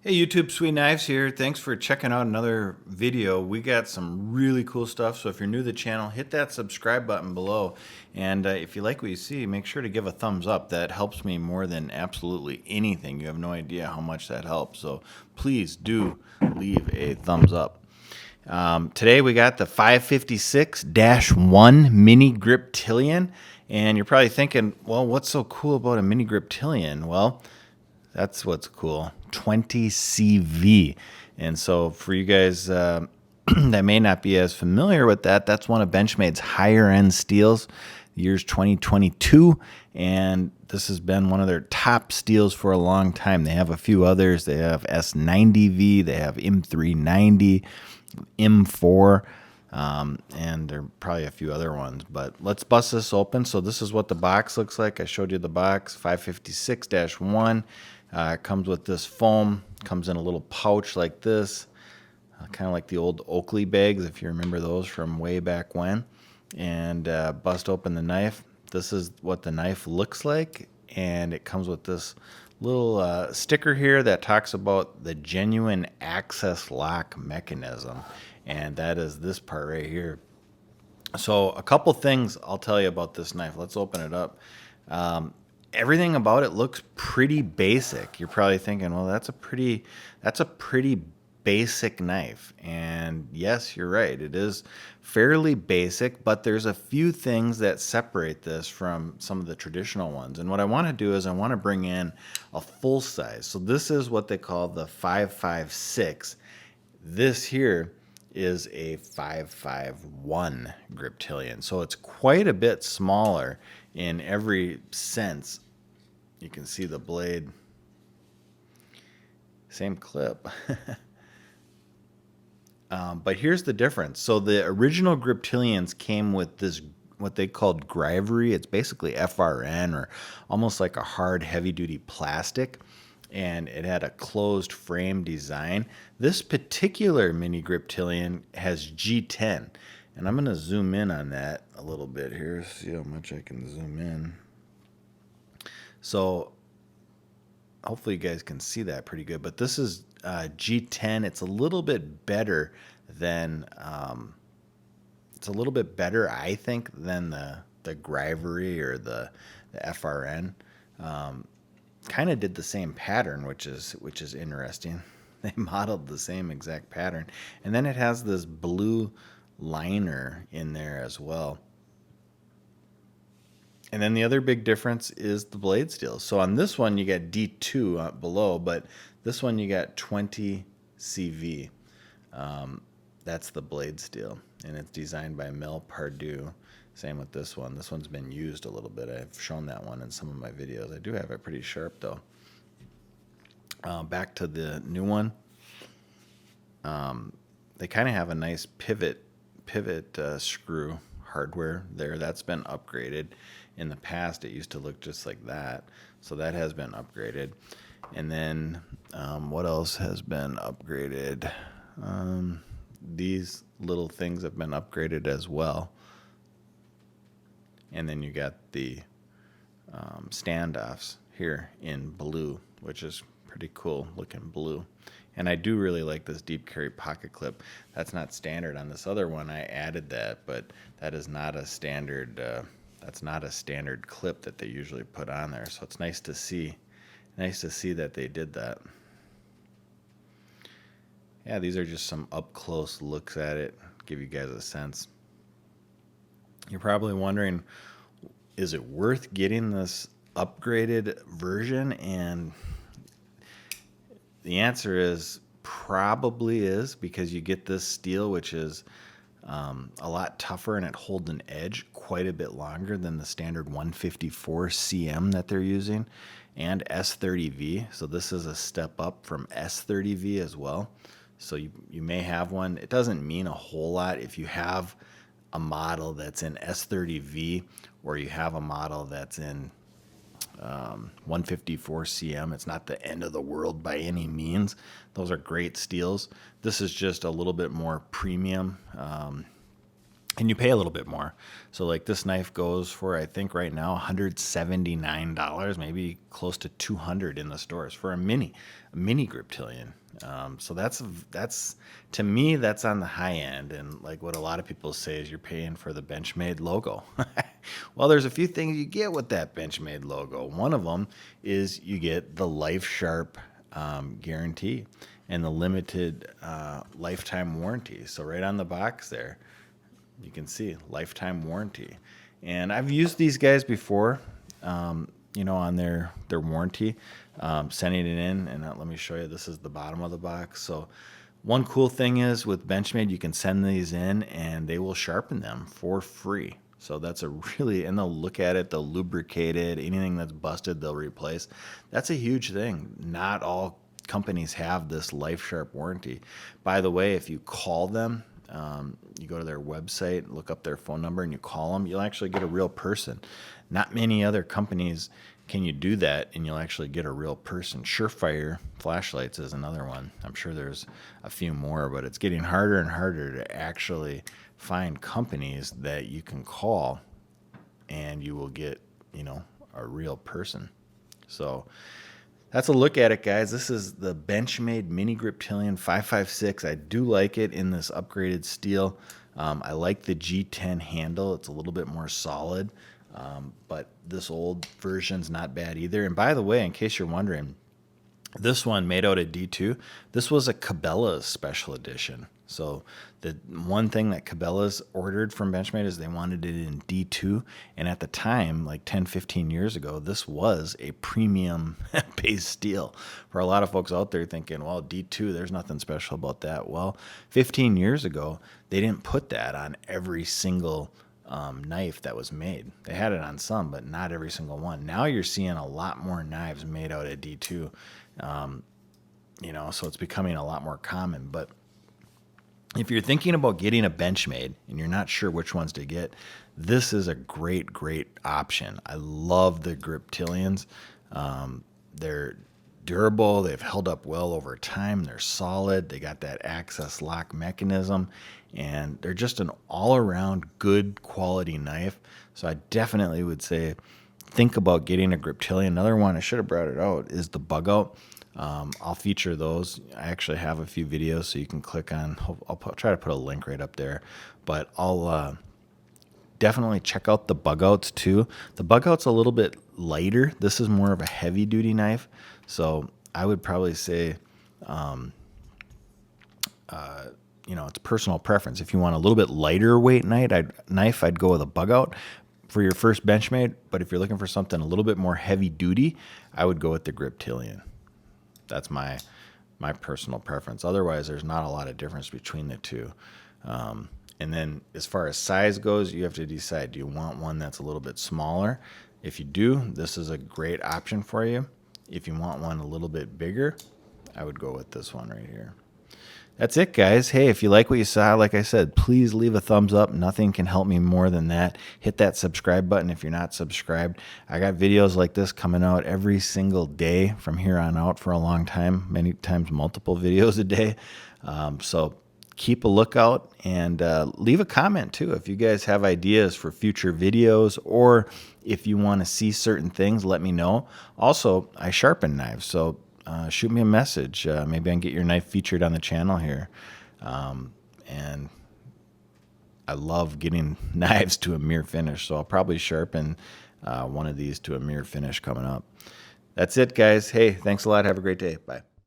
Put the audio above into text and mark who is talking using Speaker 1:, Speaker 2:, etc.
Speaker 1: Hey YouTube, Sweetknives here. Thanks for checking out another video. We got some really cool stuff, so if you're new to the channel, hit that subscribe button below. And if you like what you see, make sure to give a thumbs up. That helps me more than absolutely anything. You have no idea how much that helps, so please do leave a thumbs up. Today we got the 556-1 Mini Griptillian, and you're probably thinking, well, what's so cool about a Mini Griptillian? Well, that's what's cool. 20 CV. And so for you guys that may not be as familiar with that, that's one of Benchmade's higher end steels, year's 2022. And this has been one of their top steels for a long time. They have a few others. They have S90V, they have M390, M4, and there are probably a few other ones. But let's bust this open. So this is what the box looks like. I showed you the box, 556-1. It comes with this foam, comes in a little pouch like this, kind of like the old Oakley bags, if you remember those from way back when. And bust open the knife. This is what the knife looks like, and it comes with this little sticker here that talks about the genuine access lock mechanism, and that is this part right here. So a couple things I'll tell you about this knife. Let's open it up. Everything about it looks pretty basic. You're probably thinking, well, that's a pretty basic knife. And yes, you're right. It is fairly basic, but there's a few things that separate this from some of the traditional ones. And what I want to do is I want to bring in a full size. So this is what they call the 556. This here is a 551 Griptillian. So it's quite a bit smaller in every sense. You can see the blade, same clip. But here's the difference. So the original Griptillians came with this, what they called Grivery. It's basically FRN, or almost like a hard heavy duty plastic. And it had a closed frame design. This particular Mini Griptillian has G10. And I'm going to zoom in on that a little bit here, see how much I can zoom in. So hopefully you guys can see that pretty good. But this is G10. It's a little bit better than, I think, than the Grivery or the FRN. Kind of did the same pattern, which is interesting. They modeled the same exact pattern. And then it has this blue liner in there as well. And then the other big difference is the blade steel. So on this one you got D2 below, but this one you got 20 CV. That's the blade steel, and it's designed by Mel Pardue. Same with this one. This one's been used a little bit. I've shown that one in some of my videos. I do have it pretty sharp though. Back to the new one. They kind of have a nice pivot screw hardware there. That's been upgraded. In the past it used to look just like that, so that has been upgraded. And then what else has been upgraded? These little things have been upgraded as well. And then you got the standoffs here in blue, which is pretty cool looking blue. And I do really like this deep carry pocket clip. That's not standard on this other one. I added that, but that is not a standard. That's not a standard clip that they usually put on there. So it's nice to see. Nice to see that they did that. Yeah, these are just some up close looks at it. Give you guys a sense. You're probably wondering, is it worth getting this upgraded version? And the answer is probably is, because you get this steel, which is a lot tougher, and it holds an edge quite a bit longer than the standard 154 CM that they're using, and S30V. So this is a step up from S30V as well. So you may have one. It doesn't mean a whole lot if you have a model that's in S30V, or you have a model that's in 154 CM. It's not the end of the world by any means. Those are great steels. This is just a little bit more premium. and you pay a little bit more. So like this knife goes for, I think right now, $179, maybe close to $200 in the stores for a mini Griptillian. So that's to me, that's on the high end. And like what a lot of people say is you're paying for the Benchmade logo. Well, there's a few things you get with that Benchmade logo. One of them is you get the Life Sharp guarantee and the limited lifetime warranty. So right on the box there, you can see lifetime warranty. And I've used these guys before, you know, on their warranty, sending it in. And let me show you, this is the bottom of the box. So one cool thing is with Benchmade, you can send these in and they will sharpen them for free. So that's a really, and they'll look at it, they'll lubricate it, anything that's busted, they'll replace. That's a huge thing. Not all companies have this Life Sharp warranty. By the way, if you call them, you go to their website, look up their phone number, and you call them, you'll actually get a real person. Not many other companies can you do that, and you'll actually get a real person. Surefire flashlights is another one. I'm sure there's a few more, but it's getting harder and harder to actually find companies that you can call and you will get, you know, a real person. So that's a look at it, guys. This is the Benchmade Mini Griptillian 556. I do like it in this upgraded steel. I like the G10 handle. It's a little bit more solid, but this old version's not bad either. And by the way, in case you're wondering, this one made out of D2, this was a Cabela's special edition. So the one thing that Cabela's ordered from Benchmade is they wanted it in D2. And at the time, like 10, 15 years ago, this was a premium base steel. For a lot of folks out there thinking, well, D2, there's nothing special about that. Well, 15 years ago, they didn't put that on every single knife that was made. They had it on some, but not every single one. Now you're seeing a lot more knives made out of D2. You know, so it's becoming a lot more common. But if you're thinking about getting a Benchmade and you're not sure which ones to get, this is a great, great option. I love the Griptillians. They're durable. They've held up well over time. They're solid. They got that access lock mechanism, and they're just an all-around good quality knife. So I definitely would say think about getting a Griptillian. Another one, I should have brought it out, is the Bug Out. I'll feature those. I actually have a few videos, so you can click on. Try to put a link right up there, but I'll definitely check out the Bug Outs too. The Bug Out's a little bit lighter. This is more of a heavy duty knife, so I would probably say, you know, it's personal preference. If you want a little bit lighter weight knife, I'd go with a Bug Out for your first Benchmade. But if you're looking for something a little bit more heavy duty, I would go with the Griptillian. That's my personal preference. Otherwise, there's not a lot of difference between the two. And then as far as size goes, you have to decide, do you want one that's a little bit smaller? If you do, this is a great option for you. If you want one a little bit bigger, I would go with this one right here. That's it, guys. Hey, if you like what you saw, like I said, please leave a thumbs up. Nothing can help me more than that. Hit that subscribe button if you're not subscribed. I got videos like this coming out every single day from here on out for a long time, many times multiple videos a day. So keep a lookout and leave a comment too. If you guys have ideas for future videos or if you want to see certain things, let me know. Also, I sharpen knives, so shoot me a message. Maybe I can get your knife featured on the channel here. And I love getting knives to a mirror finish, so I'll probably sharpen one of these to a mirror finish coming up. That's it, guys. Hey, thanks a lot. Have a great day. Bye.